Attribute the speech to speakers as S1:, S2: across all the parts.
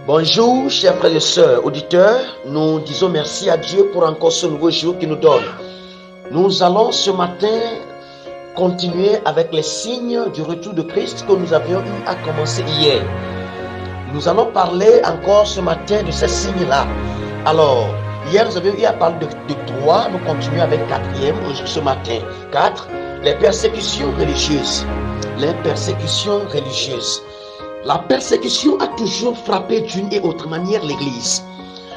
S1: Bonjour, chers frères et sœurs, auditeurs. Nous disons merci à Dieu pour encore ce nouveau jour qu'il nous donne. Nous allons ce matin continuer avec les signes du retour de Christ que nous avions eu à commencer hier. Nous allons parler encore ce matin de ces signes-là. Alors, hier nous avions eu à parler de 3, nous continuons avec 4e ce matin. 4, les persécutions religieuses. Les persécutions religieuses. La persécution a toujours frappé d'une et autre manière l'Église.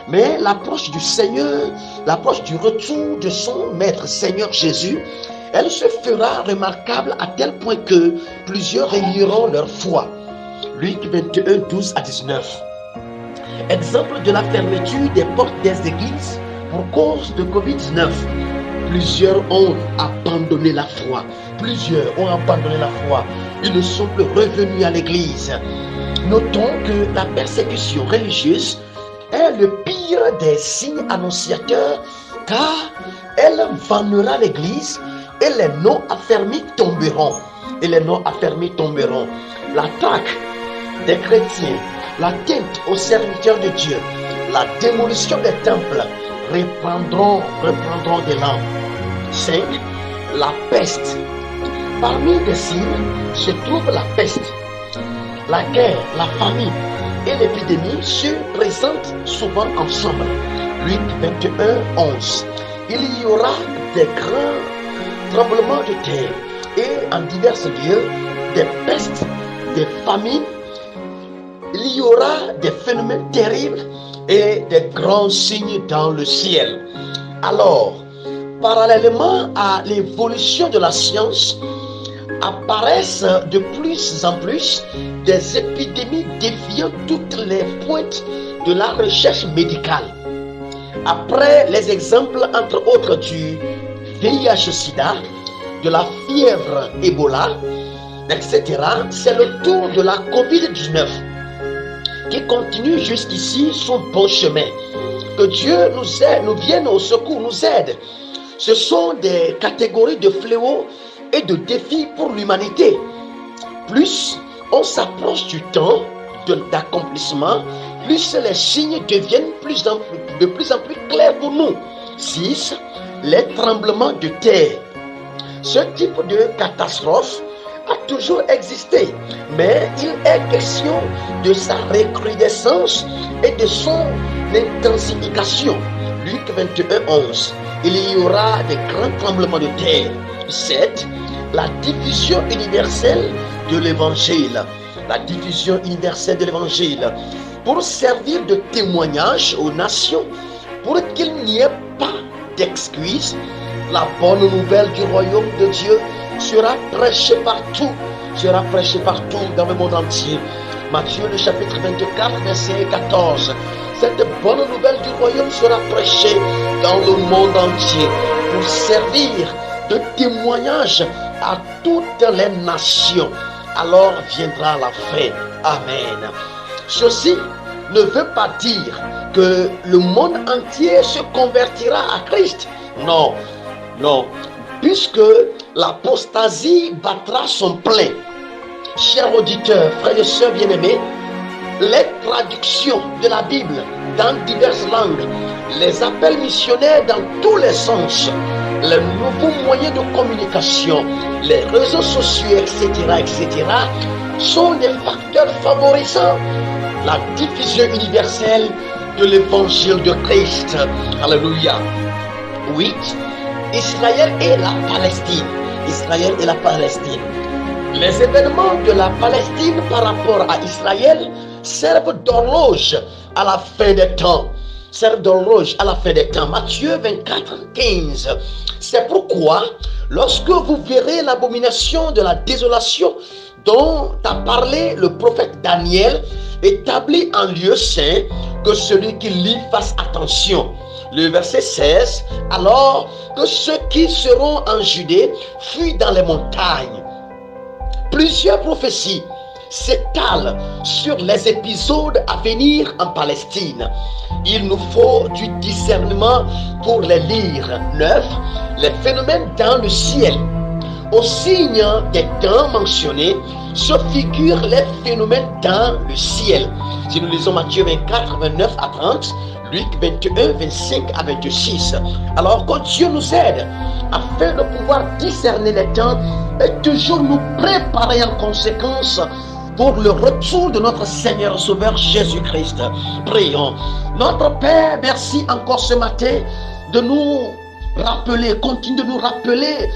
S1: Mais l'approche du Seigneur, l'approche du retour de son Maître Seigneur Jésus, elle se fera remarquable à tel point que plusieurs réuniront leur foi. Luc 21, 12 à 19. Exemple de la fermeture des portes des églises pour cause de Covid-19. Plusieurs ont abandonné la foi. Ils ne sont plus revenus à l'église. Notons que la persécution religieuse est le pire des signes annonciateurs, car elle vannera l'église et les non affermis tomberont. L'attaque des chrétiens, l'atteinte aux serviteurs de Dieu, la démolition des temples reprendront de l'an. 5. La peste. Parmi les signes se trouve la peste. La guerre, la famine et l'épidémie se présentent souvent ensemble. Luc 21, 11. Il y aura des grands tremblements de terre et en divers lieux, des pestes, des famines. Il y aura des phénomènes terribles et des grands signes dans le ciel. Alors, parallèlement à l'évolution de la science, apparaissent de plus en plus des épidémies défiant toutes les pointes de la recherche médicale. Après les exemples entre autres du VIH-Sida, de la fièvre Ebola, etc., c'est le tour de la COVID-19 qui continue jusqu'ici son bon chemin. Que Dieu nous vienne au secours, nous aide. Ce sont des catégories de fléaux et de défis pour l'humanité. Plus on s'approche du temps d'accomplissement, plus les signes deviennent de plus en plus clairs pour nous. 6. Les tremblements de terre. Ce type de catastrophe a toujours existé, mais il est question de sa recrudescence et de son intensification. Luc 21, 11. Il y aura des grands tremblements de terre. 7. La diffusion universelle de l'évangile. Pour servir de témoignage aux nations, pour qu'il n'y ait pas d'excuses, la bonne nouvelle du royaume de Dieu sera prêchée partout dans le monde entier. Matthieu le chapitre 24, verset 14. Cette bonne nouvelle du royaume sera prêchée dans le monde entier pour servir de témoignage à toutes les nations. Alors viendra la fin. Amen. Ceci ne veut pas dire que le monde entier se convertira à Christ. Non, puisque l'apostasie battra son plein. Chers auditeurs, frères et sœurs bien-aimés, les traductions de la Bible dans diverses langues, les appels missionnaires dans tous les sens, les nouveaux moyens de communication, les réseaux sociaux, etc., sont des facteurs favorisant la diffusion universelle de l'évangile de Christ. Alléluia. 8. Israël et la Palestine. Les événements de la Palestine par rapport à Israël servent d'horloge à la fin des temps. Matthieu 24, 15. C'est pourquoi, lorsque vous verrez l'abomination de la désolation dont a parlé le prophète Daniel, établi en lieu saint, que celui qui lit fasse attention. Le verset 16. Alors que ceux qui seront en Judée fuient dans les montagnes. Plusieurs prophéties s'étalent sur les épisodes à venir en Palestine. Il nous faut du discernement pour les lire. 9. Les phénomènes dans le ciel. Au signe des temps mentionnés se figurent les phénomènes dans le ciel. Si nous lisons Matthieu 24, 29 à 30, Luc 21, 25 à 26. Alors que Dieu nous aide afin de pouvoir discerner les temps et toujours nous préparer en conséquence pour le retour de notre Seigneur Sauveur Jésus-Christ. Prions. Notre Père, merci encore ce matin de nous rappeler, continue de nous rappeler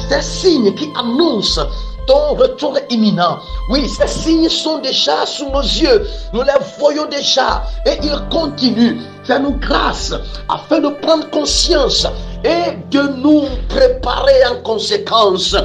S1: ces signes qui annoncent ton retour imminent. Oui, ces signes sont déjà sous nos yeux. Nous les voyons déjà et ils continuent. Fais-nous grâce afin de prendre conscience et de nous préparer en conséquence.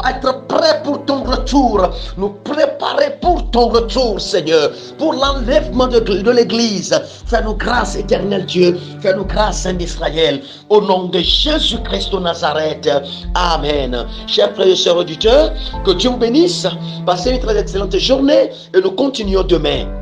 S1: Être prêt pour ton retour, nous préparer pour ton retour, Seigneur, pour l'enlèvement de l'Église. Fais-nous grâce, éternel Dieu, fais-nous grâce, Saint d'Israël, au nom de Jésus-Christ de Nazareth. Amen. Chers frères et sœurs auditeurs, que Dieu vous bénisse, passez une très excellente journée et nous continuons demain.